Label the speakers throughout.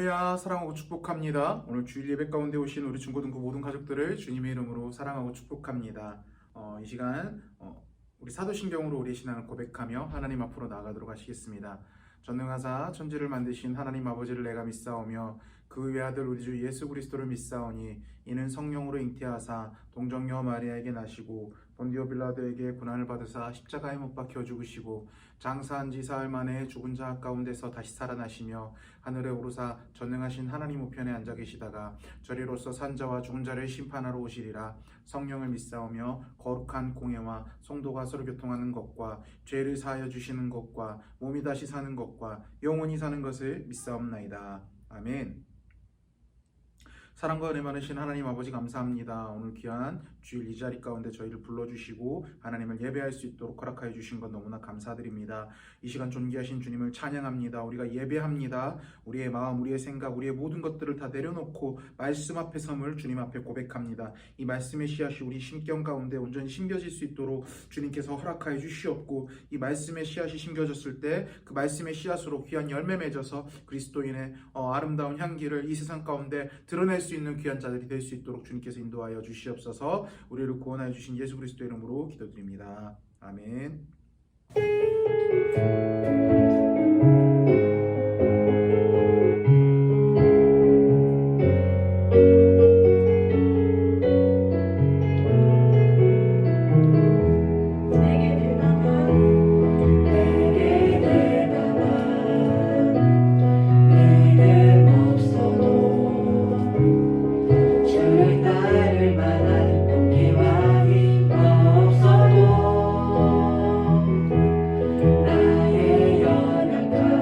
Speaker 1: 할렐루야, 사랑하고 축복합니다. 오늘 주일 예배 가운데 오신 우리 중고등부 모든 가족들을 주님의 이름으로 사랑하고 축복합니다. 이 시간 우리 사도신경으로 우리의 신앙을 고백하며 하나님 앞으로 나아가도록 하시겠습니다. 전능하사 천지를 만드신 하나님 아버지를 내가 믿사오며 그 외아들 우리 주 예수 그리스도를 믿사오니 이는 성령으로 잉태하사 동정녀 마리아에게 나시고 본디오 빌라도에게 고난을 받으사 십자가에 못 박혀 죽으시고 장사한 지 사흘 만에 죽은 자 가운데서 다시 살아나시며 하늘에 오르사 전능하신 하나님 우편에 앉아 계시다가 저리로서 산자와 죽은 자를 심판하러 오시리라. 성령을 믿사오며 거룩한 공예와 성도가 서로 교통하는 것과 죄를 사하여 주시는 것과 몸이 다시 사는 것과 영원히 사는 것을 믿사옵나이다. 아멘. 사랑과 은혜 많으신 하나님 아버지 감사합니다. 오늘 귀한 주일 이 자리 가운데 저희를 불러주시고 하나님을 예배할 수 있도록 허락하여 주신 것 너무나 감사드립니다. 이 시간 존귀하신 주님을 찬양합니다. 우리가 예배합니다. 우리의 마음, 우리의 생각, 우리의 모든 것들을 다 내려놓고 말씀 앞에 섬을 주님 앞에 고백합니다. 이 말씀의 씨앗이 우리 심경 가운데 온전히 심겨질 수 있도록 주님께서 허락하여 주시옵고 이 말씀의 씨앗이 심겨졌을 때 그 말씀의 씨앗으로 귀한 열매 맺어서 그리스도인의 아름다운 향기를 이 세상 가운데 드러낼 수 있는 귀한 자들이 될 수 있도록 주님께서 인도하여 주시옵소서. 우리를 구원하여 주신 예수 그리스도의 이름으로 기도드립니다. 아멘.
Speaker 2: 나의 연약함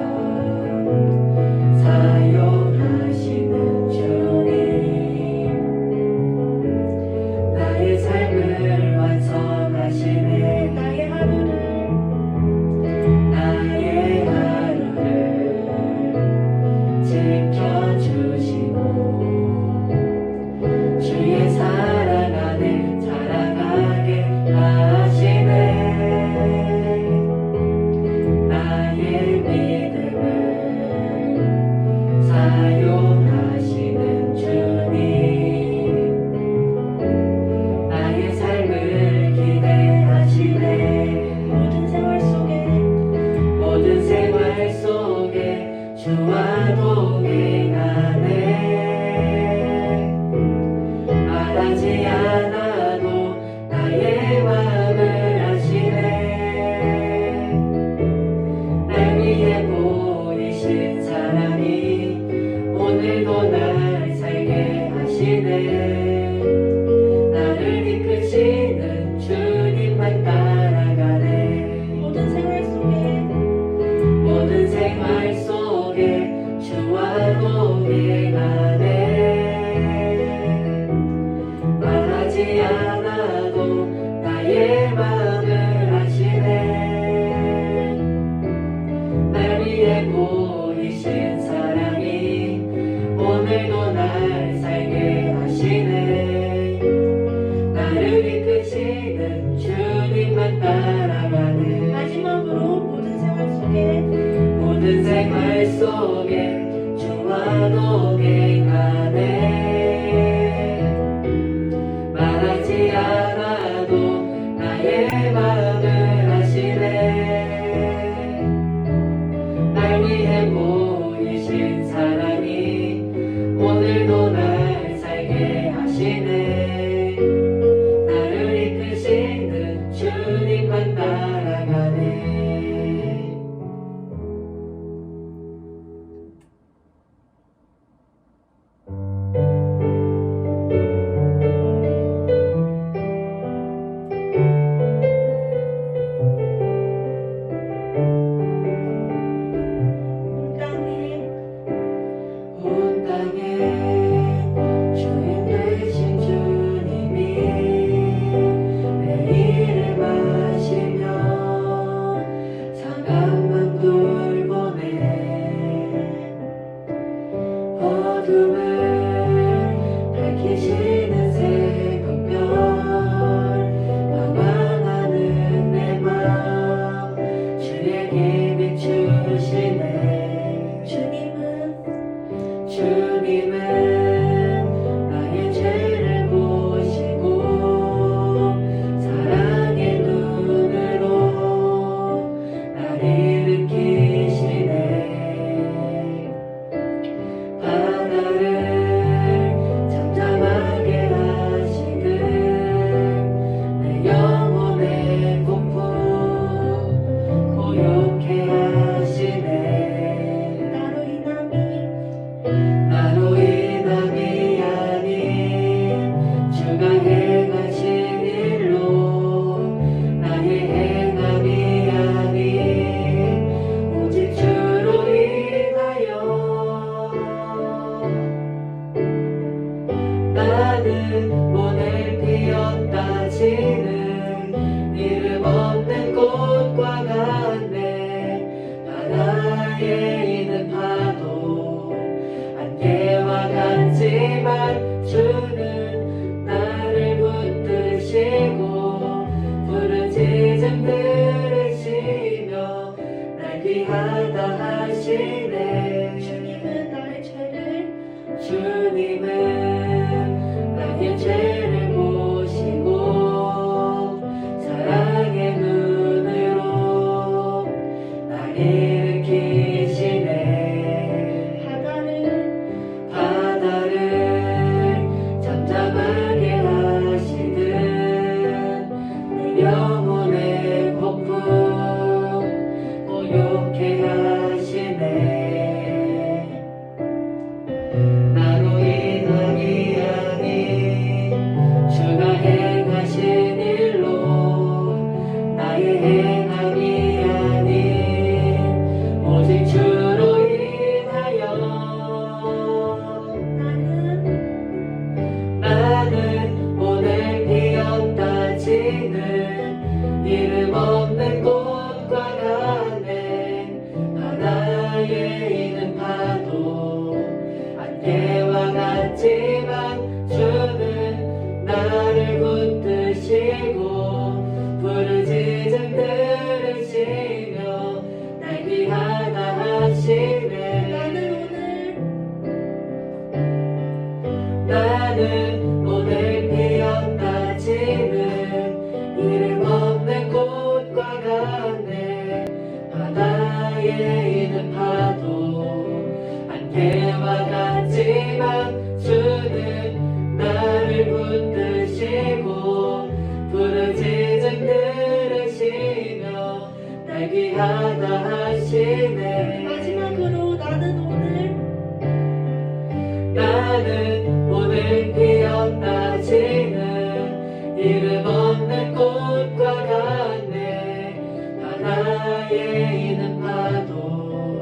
Speaker 2: 없는 꽃과 같네. 바다에 있는 파도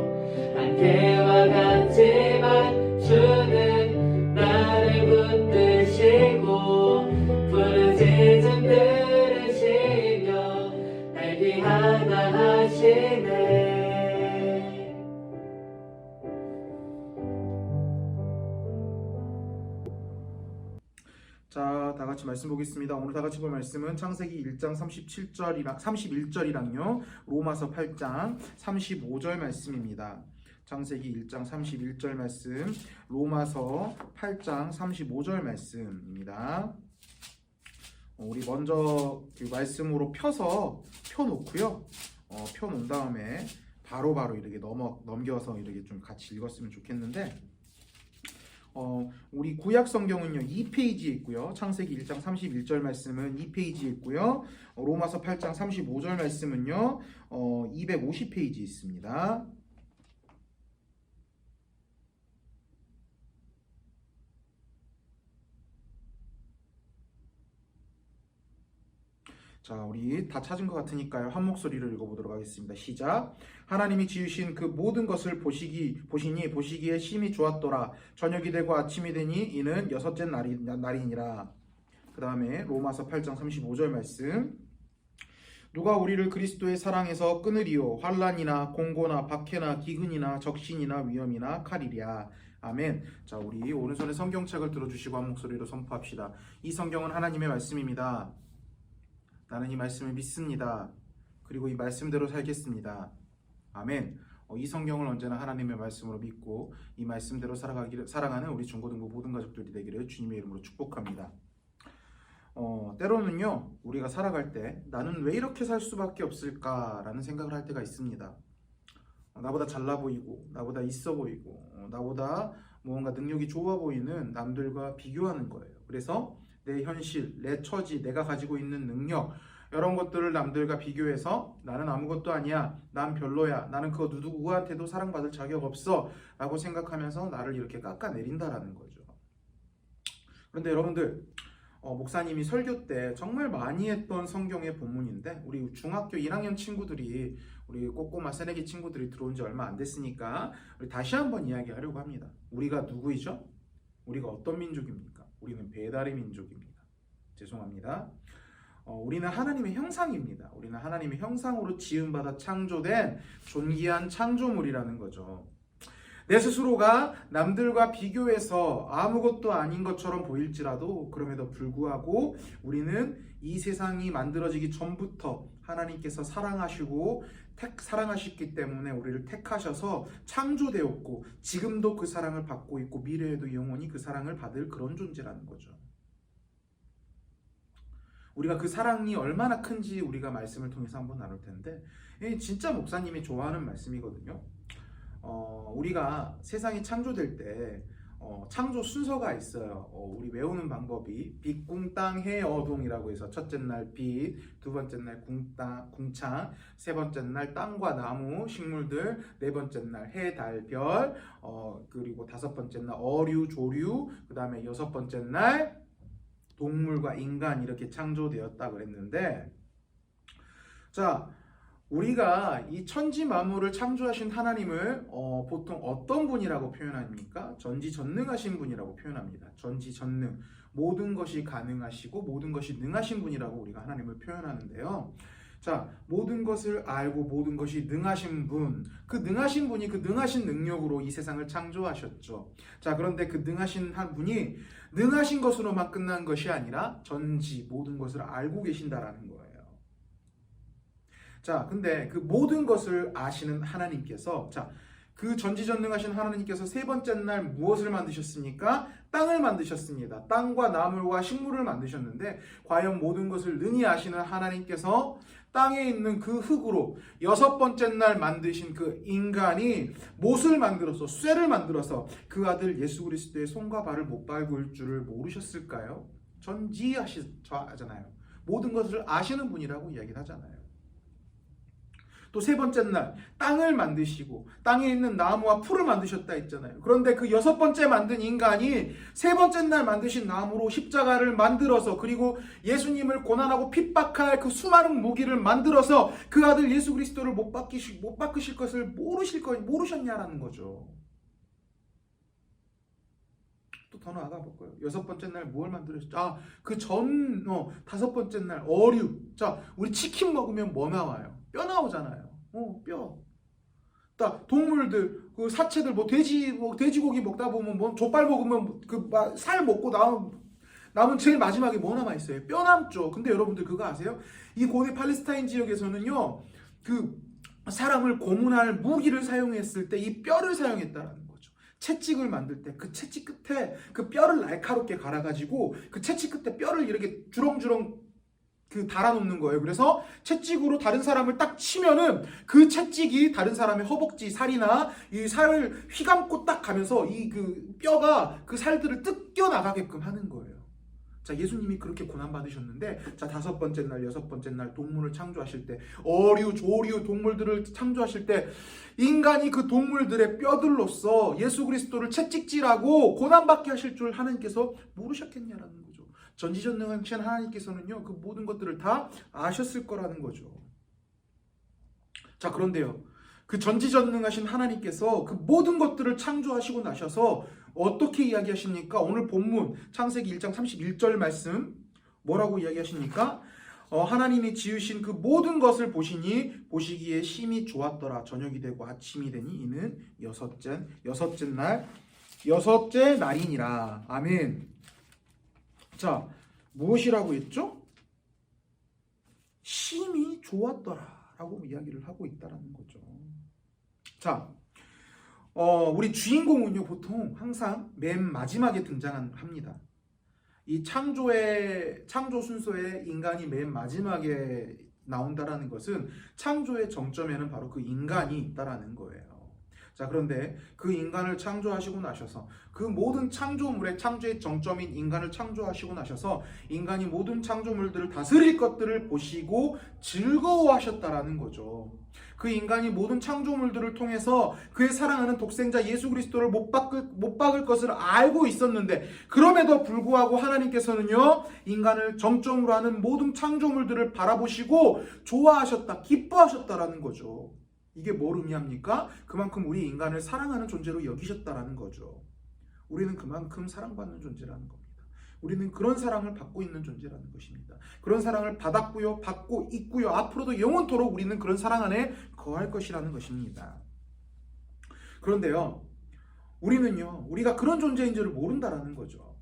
Speaker 2: 안개와 같지만 주는 나를 붙드시고 푸른 지점 들으시며 날 귀하다 하시네.
Speaker 1: 자, 다 같이 말씀 보겠습니다. 오늘 다 같이 볼 말씀은 창세기 1장 31절이랑요. 로마서 8장 35절 말씀입니다. 창세기 1장 31절 말씀, 로마서 8장 35절 말씀입니다. 우리 먼저 그 말씀으로 펴놓고요. 펴놓은 다음에 바로 이렇게 넘겨서 이렇게 좀 같이 읽었으면 좋겠는데, 우리 구약 성경은요 2페이지에 있고요. 창세기 1장 31절 말씀은 2페이지에 있고요. 로마서 8장 35절 말씀은요 250페이지에 있습니다. 자, 우리 다 찾은 것 같으니까요. 한 목소리로 읽어보도록 하겠습니다. 시작. 하나님이 지으신 그 모든 것을 보시기에 심히 좋았더라. 저녁이 되고 아침이 되니 이는 여섯째 날이니라. 그 다음에 로마서 8장 35절 말씀. 누가 우리를 그리스도의 사랑에서 끊으리요. 환난이나 공고나 박해나 기근이나 적신이나 위험이나 칼이랴. 아멘. 자, 우리 오른손에 성경책을 들어주시고 한 목소리로 선포합시다. 이 성경은 하나님의 말씀입니다. 나는 이 말씀을 믿습니다. 그리고 이 말씀대로 살겠습니다. 아멘. 이 성경을 언제나 하나님의 말씀으로 믿고 이 말씀대로 살아가는 우리 중고등부 모든 가족들이 되기를 주님의 이름으로 축복합니다. 때로는요 우리가 살아갈 때 나는 왜 이렇게 살 수밖에 없을까라는 생각을 할 때가 있습니다. 나보다 잘나 보이고 나보다 있어 보이고 나보다 무언가 능력이 좋아 보이는 남들과 비교하는 거예요. 그래서 내 현실, 내 처지, 내가 가지고 있는 능력 이런 것들을 남들과 비교해서 나는 아무것도 아니야, 난 별로야, 나는 그거 누구한테도 사랑받을 자격 없어 라고 생각하면서 나를 이렇게 깎아내린다라는 거죠. 그런데 여러분들 목사님이 설교 때 정말 많이 했던 성경의 본문인데 우리 중학교 1학년 친구들이 우리 꼬꼬마 새내기 친구들이 들어온 지 얼마 안 됐으니까 우리 다시 한번 이야기하려고 합니다. 우리가 누구이죠? 우리가 어떤 민족입니까? 우리는 배달의 민족입니다. 죄송합니다. 우리는 하나님의 형상입니다. 우리는 하나님의 형상으로 지음받아 창조된 존귀한 창조물이라는 거죠. 내 스스로가 남들과 비교해서 아무것도 아닌 것처럼 보일지라도 그럼에도 불구하고 우리는 이 세상이 만들어지기 전부터 하나님께서 사랑하셨기 때문에 우리를 택하셔서 창조되었고 지금도 그 사랑을 받고 있고 미래에도 영원히 그 사랑을 받을 그런 존재라는 거죠. 우리가 그 사랑이 얼마나 큰지 우리가 말씀을 통해서 한번 나눌 텐데 진짜 목사님이 좋아하는 말씀이거든요. 우리가 세상이 창조될 때 창조 순서가 있어요. 우리 외우는 방법이 빛, 궁, 땅, 해, 어동이라고 해서 첫째 날 빛, 두 번째 날 궁창, 세 번째 날 땅과 나무, 식물들, 네 번째 날 해, 달, 별, 그리고 다섯 번째 날 어류, 조류, 그 다음에 여섯 번째 날 동물과 인간 이렇게 창조되었다 그랬는데, 자, 우리가 이 천지 만물을 창조하신 하나님을 보통 어떤 분이라고 표현합니까? 전지전능하신 분이라고 표현합니다. 전지전능, 모든 것이 가능하시고 모든 것이 능하신 분이라고 우리가 하나님을 표현하는데요. 자, 모든 것을 알고 모든 것이 능하신 분, 그 능하신 분이 그 능하신 능력으로 이 세상을 창조하셨죠. 자, 그런데 그 능하신 한 분이 능하신 것으로만 끝난 것이 아니라 전지 모든 것을 알고 계신다라는 거예요. 자, 근데 그 모든 것을 아시는 하나님께서, 자, 그 전지전능하신 하나님께서 세 번째 날 무엇을 만드셨습니까? 땅을 만드셨습니다. 땅과 나물과 식물을 만드셨는데 과연 모든 것을 능히 아시는 하나님께서 땅에 있는 그 흙으로 여섯 번째 날 만드신 그 인간이 못을 만들어서 쇠를 만들어서 그 아들 예수 그리스도의 손과 발을 못 밟을 줄을 모르셨을까요? 전지하시잖아요. 모든 것을 아시는 분이라고 이야기를 하잖아요. 또 세 번째 날 땅을 만드시고 땅에 있는 나무와 풀을 만드셨다 했잖아요. 그런데 그 여섯 번째 만든 인간이 세 번째 날 만드신 나무로 십자가를 만들어서 그리고 예수님을 고난하고 핍박할 그 수많은 무기를 만들어서 그 아들 예수 그리스도를 못 박으실 것을 모르셨냐라는 거죠. 또 더 나아가 볼까요? 여섯 번째 날 무엇을 만들었죠? 다섯 번째 날 어류. 자, 우리 치킨 먹으면 뭐 나와요? 뼈 나오잖아요. 뼈. 동물들, 그 사체들, 돼지고기 먹다 보면 족발 먹으면 살 먹고 남은 제일 마지막에 뭐 남아 있어요? 뼈 남죠. 근데 여러분들 그거 아세요? 이 고대 팔레스타인 지역에서는요, 그 사람을 고문할 무기를 사용했을 때 이 뼈를 사용했다라는 거죠. 채찍을 만들 때 그 채찍 끝에 그 뼈를 날카롭게 갈아가지고 그 채찍 끝에 뼈를 이렇게 주렁주렁 달아놓는 거예요. 그래서 채찍으로 다른 사람을 딱 치면은 그 채찍이 다른 사람의 허벅지 살이나 이 살을 휘감고 딱 가면서 그 뼈가 그 살들을 뜯겨 나가게끔 하는 거예요. 자, 예수님이 그렇게 고난받으셨는데, 자, 다섯 번째 날, 여섯 번째 날 동물을 창조하실 때, 어류, 조류, 동물들을 창조하실 때, 인간이 그 동물들의 뼈들로서 예수 그리스도를 채찍질하고 고난받게 하실 줄 하나님께서 모르셨겠냐라는 거죠. 전지전능하신 하나님께서는요, 그 모든 것들을 다 아셨을 거라는 거죠. 자, 그런데요, 그 전지전능하신 하나님께서 그 모든 것들을 창조하시고 나셔서 어떻게 이야기하십니까? 오늘 본문 창세기 1장 31절 말씀 뭐라고 이야기하십니까? 하나님이 지으신 그 모든 것을 보시기에 심히 좋았더라. 저녁이 되고 아침이 되니 이는 여섯째 날이니라. 아멘. 자, 무엇이라고 했죠? 심히 좋았더라 라고 이야기를 하고 있다는 거죠. 자, 우리 주인공은요, 보통 항상 맨 마지막에 등장합니다. 이 창조 순서에 인간이 맨 마지막에 나온다라는 것은 창조의 정점에는 바로 그 인간이 있다라는 거예요. 자, 그런데 그 인간을 창조하시고 나셔서 그 모든 창조물의 창조의 정점인 인간을 창조하시고 나셔서 인간이 모든 창조물들을 다스릴 것들을 보시고 즐거워하셨다라는 거죠. 그 인간이 모든 창조물들을 통해서 그의 사랑하는 독생자 예수 그리스도를 못 박을 것을 알고 있었는데, 그럼에도 불구하고 하나님께서는요, 인간을 정점으로 하는 모든 창조물들을 바라보시고 좋아하셨다, 기뻐하셨다라는 거죠. 이게 뭘 의미합니까? 그만큼 우리 인간을 사랑하는 존재로 여기셨다라는 거죠. 우리는 그만큼 사랑받는 존재라는 겁니다. 우리는 그런 사랑을 받고 있는 존재라는 것입니다. 그런 사랑을 받았고요, 받고 있고요, 앞으로도 영원토록 우리는 그런 사랑 안에 거할 것이라는 것입니다. 그런데요, 우리가 그런 존재인 줄을 모른다라는 거죠.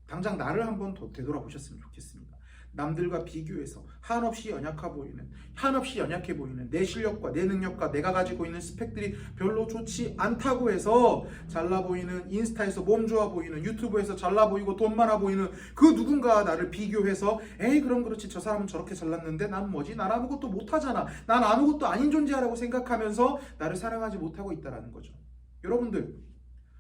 Speaker 1: 당장 나를 한번 더 되돌아보셨으면 좋겠습니다. 남들과 비교해서 한없이 연약해 보이는 내 실력과 내 능력과 내가 가지고 있는 스펙들이 별로 좋지 않다고 해서 잘나 보이는, 인스타에서 몸 좋아 보이는, 유튜브에서 잘나 보이고 돈 많아 보이는 그 누군가와 나를 비교해서 에이 그럼 그렇지, 저 사람은 저렇게 잘났는데 난 뭐지? 난 아무것도 못하잖아, 난 아무것도 아닌 존재라고 생각하면서 나를 사랑하지 못하고 있다는 거죠. 여러분들,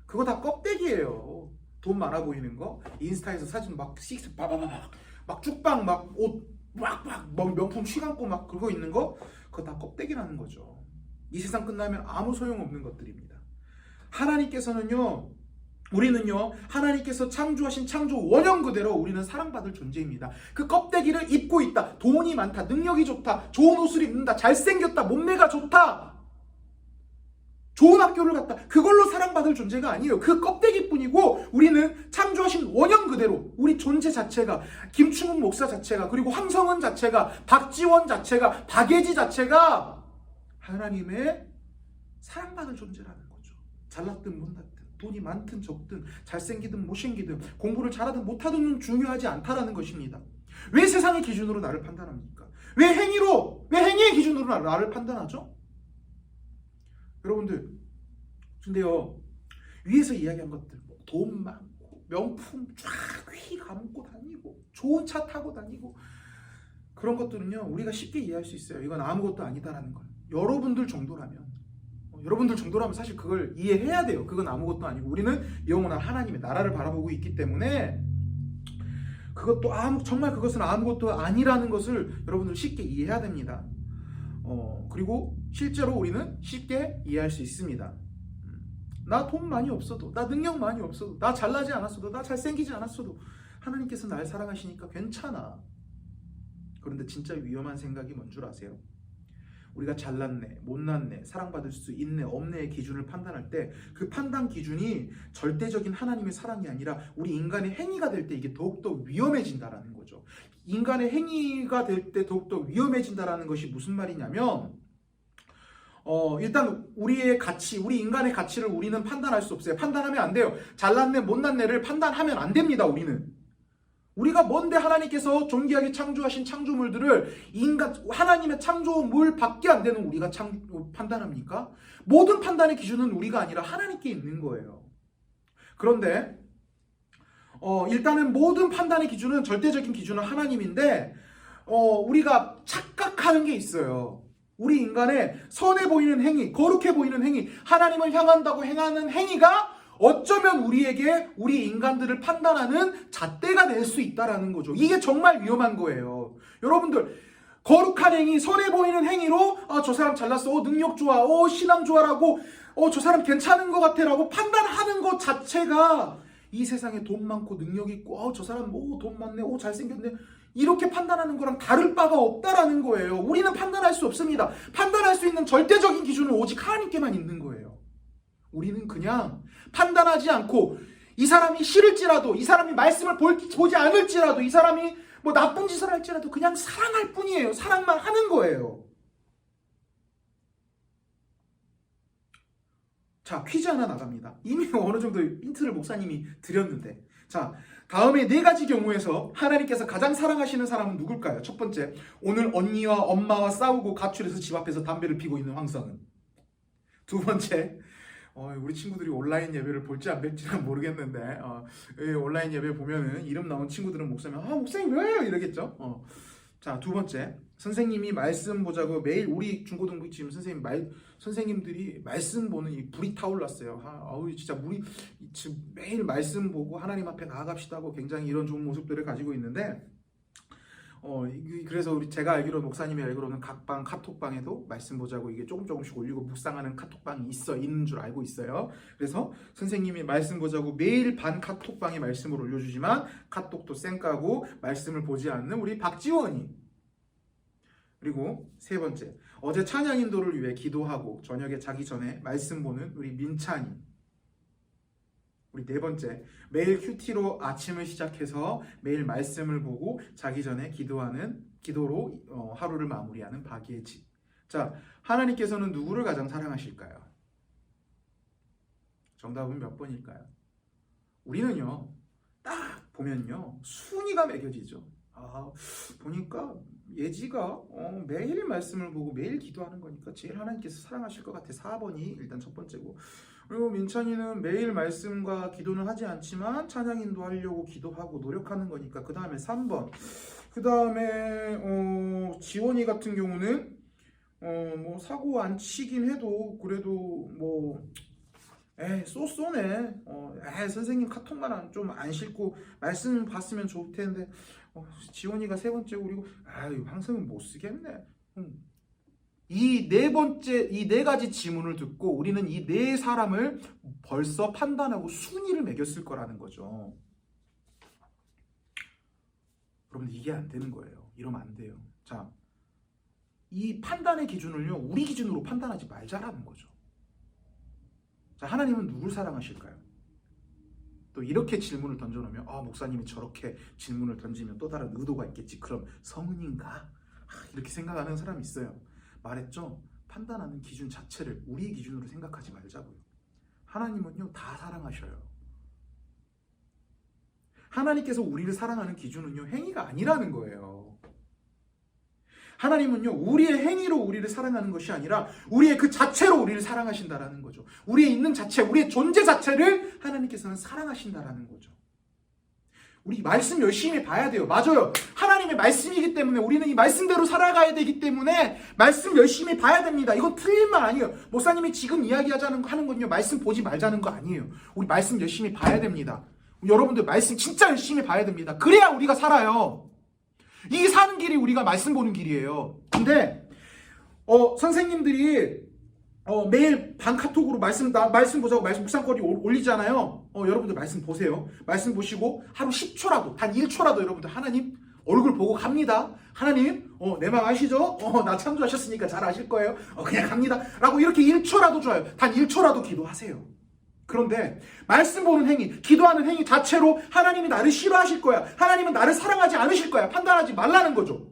Speaker 1: 그거 다 껍데기예요. 돈 많아 보이는 거, 인스타에서 사진 막 식스 바바바박 막 쭉방 막 옷 막 명품 취감고 막 그러고 있는 거, 그거 다 껍데기라는 거죠. 이 세상 끝나면 아무 소용없는 것들입니다. 우리는요, 하나님께서 창조하신 창조 원형 그대로 우리는 사랑받을 존재입니다. 그 껍데기를 입고 있다, 돈이 많다, 능력이 좋다, 좋은 옷을 입는다, 잘생겼다, 몸매가 좋다, 좋은 학교를 갔다, 그걸로 사랑받을 존재가 아니에요. 그 껍데기뿐이고, 우리는 창조하신 원형 그대로 우리 존재 자체가, 김충훈 목사 자체가, 그리고 황성은 자체가, 박지원 자체가, 박예지 자체가 하나님의 사랑받을 존재라는 거죠. 잘났든 못났든, 돈이 많든 적든, 잘생기든 못생기든, 공부를 잘하든 못하든 중요하지 않다라는 것입니다. 왜 세상의 기준으로 나를 판단합니까? 왜 행위의 기준으로 나를 판단하죠? 여러분들, 근데요, 위에서 이야기한 것들, 돈 많고 명품 쫙 휘 감고 다니고 좋은 차 타고 다니고 그런 것들은요, 우리가 쉽게 이해할 수 있어요. 이건 아무것도 아니다라는 걸. 여러분들 정도라면 사실 그걸 이해해야 돼요. 그건 아무것도 아니고 우리는 영원한 하나님의 나라를 바라보고 있기 때문에 정말 그것은 아무것도 아니라는 것을 여러분들 쉽게 이해해야 됩니다. 그리고 실제로 우리는 쉽게 이해할 수 있습니다. 나 돈 많이 없어도, 나 능력 많이 없어도, 나 잘나지 않았어도, 나 잘생기지 않았어도 하나님께서 날 사랑하시니까 괜찮아. 그런데 진짜 위험한 생각이 뭔 줄 아세요? 우리가 잘났네, 못났네, 사랑받을 수 있네, 없네의 기준을 판단할 때 그 판단 기준이 절대적인 하나님의 사랑이 아니라 우리 인간의 행위가 될 때 이게 더욱더 위험해진다라는 거죠. 인간의 행위가 될 때 더욱더 위험해진다라는 것이 무슨 말이냐면 일단 우리의 가치, 우리 인간의 가치를 우리는 판단할 수 없어요. 판단하면 안 돼요. 잘났네, 못났네를 판단하면 안 됩니다. 우리가 뭔데 하나님께서 존귀하게 창조하신 창조물들을 하나님의 창조물 밖에 안 되는 우리가 판단합니까? 모든 판단의 기준은 우리가 아니라 하나님께 있는 거예요. 그런데 일단은 모든 판단의 기준은 절대적인 기준은 하나님인데 우리가 착각하는 게 있어요. 우리 인간의 선해 보이는 행위, 거룩해 보이는 행위, 하나님을 향한다고 행하는 행위가 어쩌면 우리 인간들을 판단하는 잣대가 될 수 있다라는 거죠. 이게 정말 위험한 거예요. 여러분들, 거룩한 행위, 선해 보이는 행위로 저 사람 잘났어, 능력 좋아, 신앙 좋아라고, 저 사람 괜찮은 것 같아라고 판단하는 것 자체가 이 세상에 돈 많고 능력 있고 저 사람 돈 많네, 잘생겼네, 이렇게 판단하는 거랑 다를 바가 없다라는 거예요. 우리는 판단할 수 없습니다. 판단할 수 있는 절대적인 기준은 오직 하나님께만 있는 거예요. 우리는 그냥 판단하지 않고 이 사람이 싫을지라도, 이 사람이 말씀을 보지 않을지라도, 이 사람이 뭐 나쁜 짓을 할지라도 그냥 사랑할 뿐이에요. 사랑만 하는 거예요. 자, 퀴즈 하나 나갑니다. 이미 어느 정도 힌트를 목사님이 드렸는데, 자, 다음에 4가지 경우에서 하나님께서 가장 사랑하시는 사람은 누굴까요? 첫 번째, 오늘 언니와 엄마와 싸우고 가출해서 집 앞에서 담배를 피고 있는 황성은. 두 번째, 우리 친구들이 온라인 예배를 볼지 안 볼지는 모르겠는데 온라인 예배 보면은 이름 나온 친구들은 목사님 왜요? 이러겠죠. 자, 두 번째, 선생님이 말씀 보자고 매일 우리 중고등부 지금 선생님들이 말씀 보는 이 불이 타올랐어요. 진짜 지금 매일 말씀 보고 하나님 앞에 나아갑시다 하고 굉장히 이런 좋은 모습들을 가지고 있는데 그래서 제가 알기로, 목사님이 알기로는 각방 카톡방에도 말씀 보자고 이게 조금씩 올리고 묵상하는 카톡방이 있는 줄 알고 있어요. 그래서 선생님이 말씀 보자고 매일 반 카톡방에 말씀을 올려주지만 카톡도 쌩까고 말씀을 보지 않는 우리 박지원이. 그리고 세 번째, 어제 찬양 인도를 위해 기도하고 저녁에 자기 전에 말씀 보는 우리 민찬이. 우리 네 번째, 매일 큐티로 아침을 시작해서 매일 말씀을 보고 자기 전에 기도로 하루를 마무리하는 박예지. 자, 하나님께서는 누구를 가장 사랑하실까요? 정답은 몇 번일까요? 우리는요, 딱 보면요, 순위가 매겨지죠. 보니까 예지가 매일 말씀을 보고 매일 기도하는 거니까 제일 하나님께서 사랑하실 것 같아. 4번이 일단 첫 번째고, 그리고 민찬이는 매일 말씀과 기도는 하지 않지만 찬양인도 하려고 기도하고 노력하는 거니까 그 다음에 3번. 그 다음에 지원이 같은 경우는 뭐 사고 안 치긴 해도 그래도 뭐 쏘쏘네. 선생님 카톡만 좀 안 읽고 말씀 봤으면 좋을 텐데 지원이가 세 번째고, 그리고 황성은 못 쓰겠네. 이 네 가지 지문을 듣고 우리는 이 네 사람을 벌써 판단하고 순위를 매겼을 거라는 거죠. 여러분들, 이게 안 되는 거예요. 이러면 안 돼요. 자, 이 판단의 기준을요, 우리 기준으로 판단하지 말자라는 거죠. 자, 하나님은 누굴 사랑하실까요? 또 이렇게 질문을 던져놓으면 목사님이 저렇게 질문을 던지면 또 다른 의도가 있겠지. 그럼 성은인가? 이렇게 생각하는 사람이 있어요. 말했죠? 판단하는 기준 자체를 우리의 기준으로 생각하지 말자고요. 하나님은요, 다 사랑하셔요. 하나님께서 우리를 사랑하는 기준은요, 행위가 아니라는 거예요. 하나님은요, 우리의 행위로 우리를 사랑하는 것이 아니라 우리의 그 자체로 우리를 사랑하신다라는 거죠. 우리의 있는 자체, 우리의 존재 자체를 하나님께서는 사랑하신다라는 거죠. 우리 말씀 열심히 봐야 돼요. 맞아요. 하나님의 말씀이기 때문에 우리는 이 말씀대로 살아가야 되기 때문에 말씀 열심히 봐야 됩니다. 이건 틀린 말 아니에요. 목사님이 지금 하는 건요, 말씀 보지 말자는 거 아니에요. 우리 말씀 열심히 봐야 됩니다. 여러분들 말씀 진짜 열심히 봐야 됩니다. 그래야 우리가 살아요. 이 사는 길이 우리가 말씀 보는 길이에요. 근데 선생님들이 매일 반 카톡으로 말씀 보자고 말씀 묵상거리 올리잖아요. 여러분들 말씀 보세요. 말씀 보시고 하루 10초라도, 단 1초라도 여러분들 하나님 얼굴 보고 갑니다. 하나님, 내 마음 아시죠? 나 창조하셨으니까 잘 아실 거예요. 그냥 갑니다. 라고 이렇게 1초라도 줘요. 단 1초라도 기도하세요. 그런데 말씀 보는 행위, 기도하는 행위 자체로 하나님이 나를 싫어하실 거야, 하나님은 나를 사랑하지 않으실 거야 판단하지 말라는 거죠.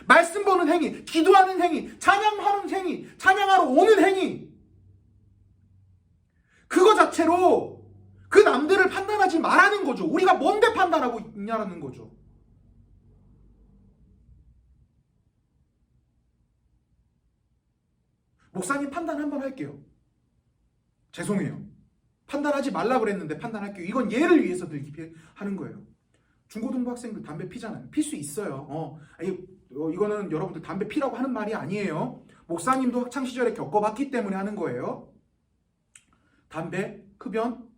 Speaker 1: 말씀 보는 행위, 기도하는 행위, 찬양하는 행위, 찬양하러 오는 행위, 그거 자체로 그 남들을 판단하지 말라는 거죠. 우리가 뭔데 판단하고 있냐라는 거죠. 목사님 판단 한번 할게요. 죄송해요. 판단하지 말라 그랬는데 판단할게요. 이건 예를 위해서 들기 하는 거예요. 중고등부 학생들 담배 피잖아요. 필 수 있어요. 이거는 여러분들 담배 피라고 하는 말이 아니에요. 목사님도 학창시절에 겪어봤기 때문에 하는 거예요. 담배, 흡연,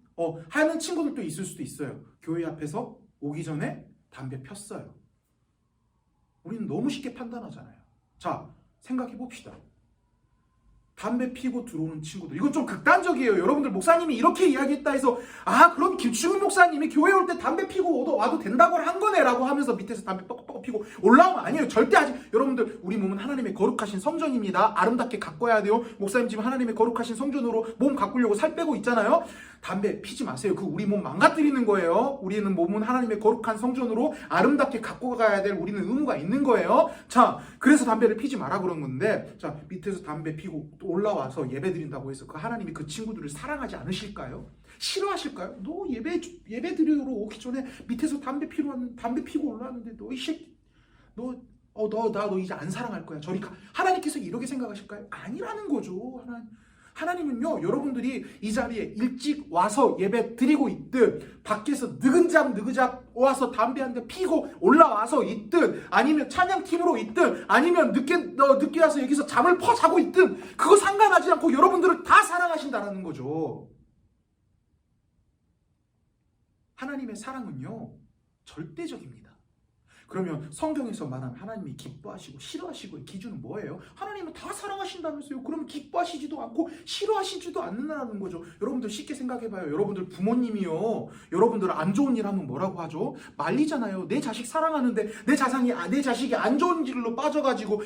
Speaker 1: 하는 친구들도 있을 수도 있어요. 교회 앞에서 오기 전에 담배 폈어요. 우리는 너무 쉽게 판단하잖아요. 자, 생각해 봅시다. 담배 피고 들어오는 친구들, 이건 좀 극단적이에요. 여러분들 목사님이 이렇게 이야기했다 해서 그럼 김충훈 목사님이 교회 올 때 담배 피고 와도 된다고 한 거네 라고 하면서 밑에서 담배 뻑뻑 피고 올라오면 아니에요. 절대. 아직 여러분들, 우리 몸은 하나님의 거룩하신 성전입니다. 아름답게 가꿔야 돼요. 목사님 지금 하나님의 거룩하신 성전으로 몸 가꾸려고 살 빼고 있잖아요. 담배 피지 마세요. 그 우리 몸 망가뜨리는 거예요. 우리는 몸은 하나님의 거룩한 성전으로 아름답게 갖고 가야 될 우리는 의무가 있는 거예요. 자, 그래서 담배를 피지 마라 그런 건데, 자, 밑에서 담배 피고 올라와서 예배 드린다고 해서 그 하나님이 그 친구들을 사랑하지 않으실까요? 싫어하실까요? 너 예배 드리러 오기 전에 밑에서 담배 피고 올라왔는데 너 이 새끼, 너 이제 안 사랑할 거야. 저리 가. 하나님께서 이렇게 생각하실까요? 아니라는 거죠. 하나님은요, 여러분들이 이 자리에 일찍 와서 예배 드리고 있든, 밖에서 느근잡 와서 담배 한 대 피고 올라와서 있든, 아니면 찬양팀으로 있든, 아니면 늦게 와서 여기서 잠을 자고 있든, 그거 상관하지 않고 여러분들을 다 사랑하신다는 거죠. 하나님의 사랑은요, 절대적입니다. 그러면 성경에서 말한 하나님이 기뻐하시고 싫어하시고의 기준은 뭐예요? 하나님은 다 사랑하신다면서요. 그러면 기뻐하시지도 않고 싫어하시지도 않는다는 거죠. 여러분들 쉽게 생각해봐요. 여러분들 부모님이요, 여러분들 안 좋은 일 하면 뭐라고 하죠? 말리잖아요. 내 자식 사랑하는데 내 자식이 안 좋은 길로 빠져가지고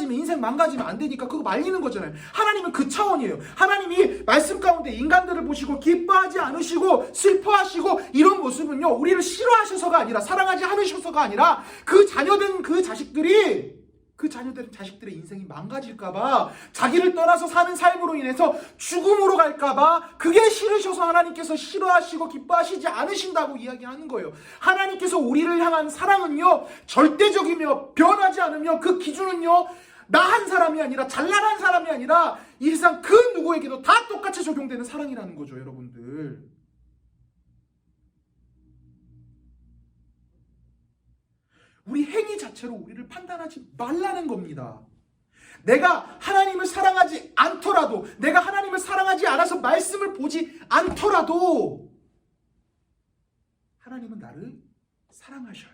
Speaker 1: 인생 망가지면 안 되니까 그거 말리는 거잖아요. 하나님은 그 차원이에요. 하나님이 말씀 가운데 인간들을 보시고 기뻐하지 않으시고 슬퍼하시고 이런 모습은요, 우리를 싫어하셔서가 아니라, 사랑하지 않으셔서가 아니라, 그 자녀된 자식들의 인생이 망가질까봐, 자기를 떠나서 사는 삶으로 인해서 죽음으로 갈까봐, 그게 싫으셔서 하나님께서 싫어하시고 기뻐하시지 않으신다고 이야기하는 거예요. 하나님께서 우리를 향한 사랑은요, 절대적이며 변하지 않으며, 그 기준은요, 나 한 사람이 아니라, 잘나간 사람이 아니라 이 세상 그 누구에게도 다 똑같이 적용되는 사랑이라는 거죠. 여러분들, 우리 행위 자체로 우리를 판단하지 말라는 겁니다. 내가 하나님을 사랑하지 않더라도, 내가 하나님을 사랑하지 않아서 말씀을 보지 않더라도, 하나님은 나를 사랑하셔요.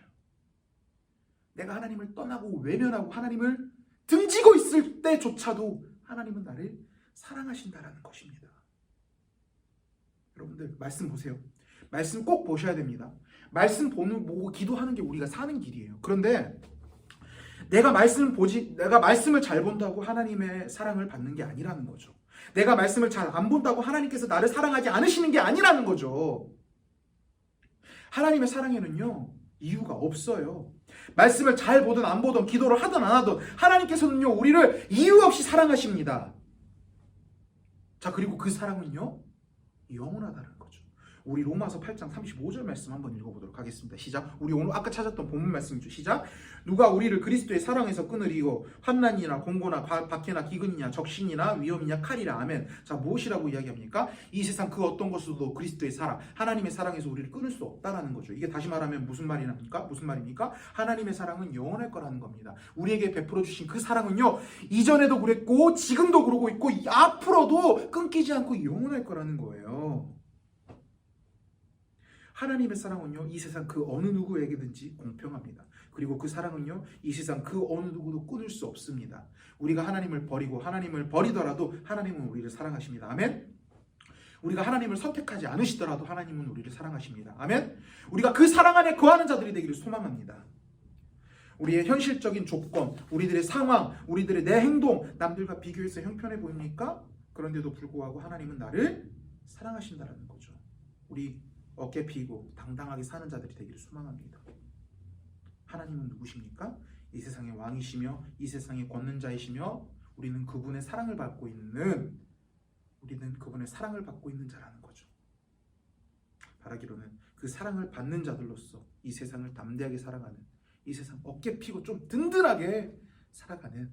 Speaker 1: 내가 하나님을 떠나고 외면하고 하나님을 등지고 있을 때조차도 하나님은 나를 사랑하신다라는 것입니다. 여러분들 말씀 보세요. 말씀 꼭 보셔야 됩니다. 말씀 보고 기도하는 게 우리가 사는 길이에요. 그런데 내가 말씀을 잘 본다고 하나님의 사랑을 받는 게 아니라는 거죠. 내가 말씀을 잘 안 본다고 하나님께서 나를 사랑하지 않으시는 게 아니라는 거죠. 하나님의 사랑에는요, 이유가 없어요. 말씀을 잘 보든 안 보든, 기도를 하든 안 하든, 하나님께서는요, 우리를 이유 없이 사랑하십니다. 자, 그리고 그 사랑은요, 영원하다는 거죠. 우리 로마서 8장 35절 말씀 한번 읽어보도록 하겠습니다. 시작. 우리 오늘 아까 찾았던 본문 말씀이죠. 시작. 누가 우리를 그리스도의 사랑에서 끊으리고 환난이나 공고나 박해나 기근이냐 적신이나 위험이냐 칼이라. 아멘. 자, 무엇이라고 이야기합니까? 이 세상 그 어떤 것으로도 그리스도의 사랑, 하나님의 사랑에서 우리를 끊을 수 없다라는 거죠. 이게 다시 말하면 무슨 말입니까? 하나님의 사랑은 영원할 거라는 겁니다. 우리에게 베풀어 주신 그 사랑은요, 이전에도 그랬고 지금도 그러고 있고 앞으로도 끊기지 않고 영원할 거라는 거예요. 하나님의 사랑은요, 이 세상 그 어느 누구에게든지 공평합니다. 그리고 그 사랑은요, 이 세상 그 어느 누구도 끊을 수 없습니다. 우리가 하나님을 버리고 하나님을 버리더라도 하나님은 우리를 사랑하십니다. 아멘. 우리가 하나님을 선택하지 않으시더라도 하나님은 우리를 사랑하십니다. 아멘. 우리가 그 사랑 안에 거하는 자들이 되기를 소망합니다. 우리의 현실적인 조건, 우리들의 상황, 우리들의 내 행동, 남들과 비교해서 형편해 보입니까? 그런데도 불구하고 하나님은 나를 사랑하신다는 거죠. 우리 어깨 피고 당당하게 사는 자들이 되기를 소망합니다. 하나님은 누구십니까? 이 세상의 왕이시며 이 세상의 권는 자이시며 우리는 그분의 사랑을 받고 있는 자라는 거죠. 바라기로는 그 사랑을 받는 자들로서 이 세상을 담대하게 살아가는, 이 세상 어깨 피고 좀 든든하게 살아가는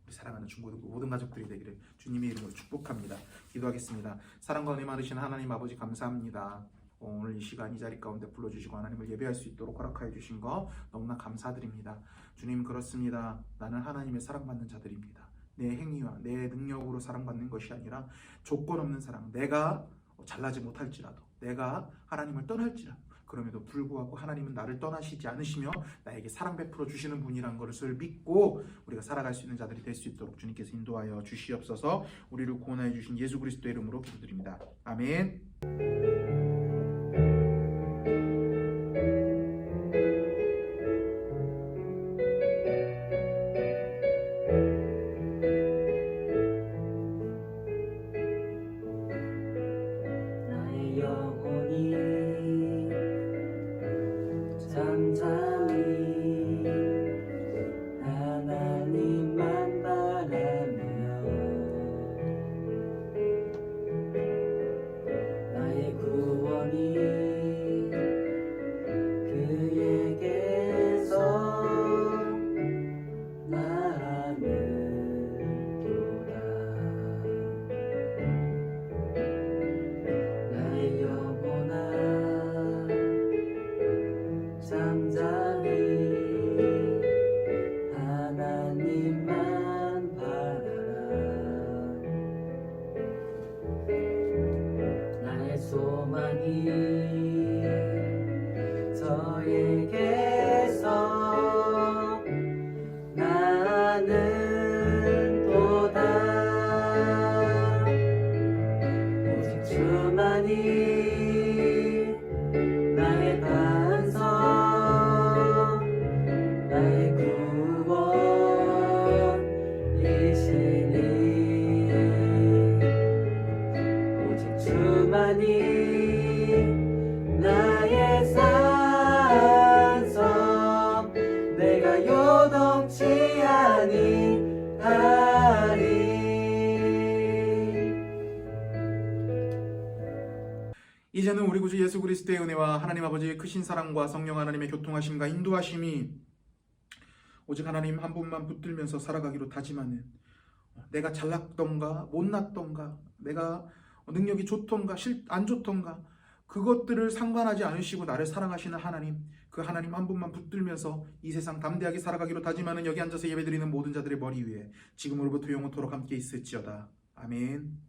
Speaker 1: 우리 사랑하는 중고등부 모든 가족들이 되기를 주님의 이름으로 축복합니다. 기도하겠습니다. 사랑과 은혜 많으신 하나님 아버지 감사합니다. 오늘 이 시간 이 자리 가운데 불러주시고 하나님을 예배할 수 있도록 허락하여 주신 거 너무나 감사드립니다. 주님, 그렇습니다. 나는 하나님의 사랑받는 자들입니다. 내 행위와 내 능력으로 사랑받는 것이 아니라 조건 없는 사랑, 내가 잘나지 못할지라도, 내가 하나님을 떠날지라도, 그럼에도 불구하고 하나님은 나를 떠나시지 않으시며 나에게 사랑 베풀어 주시는 분이란 것을 믿고 우리가 살아갈 수 있는 자들이 될 수 있도록 주님께서 인도하여 주시옵소서. 우리를 구원하여 주신 예수 그리스도의 이름으로 기도드립니다. 아멘.
Speaker 2: 나의 영혼이 잠잠히 하나님만 바라며 나의 구원이 그에게서 나는도다. 나의 영혼아 잠잠히 하나님만 바라라. 나의 소망이 저에게서 나는도다. 오직 주만이 나의 반석, 나의 구원이시니. 오직 주만이 나의 산성, 내가 요동치 아니하리.
Speaker 1: 이제는 우리 구주 예수 그리스도의 은혜와 하나님 아버지의 크신 사랑과 성령 하나님의 교통하심과 인도하심이 오직 하나님 한 분만 붙들면서 살아가기로 다짐하는, 내가 잘났던가 못났던가, 내가 능력이 좋던가 안 좋던가 그것들을 상관하지 않으시고 나를 사랑하시는 하나님, 그 하나님 한 분만 붙들면서 이 세상 담대하게 살아가기로 다짐하는 여기 앉아서 예배드리는 모든 자들의 머리 위에 지금으로부터 영원토록 함께 있을지어다. 아멘.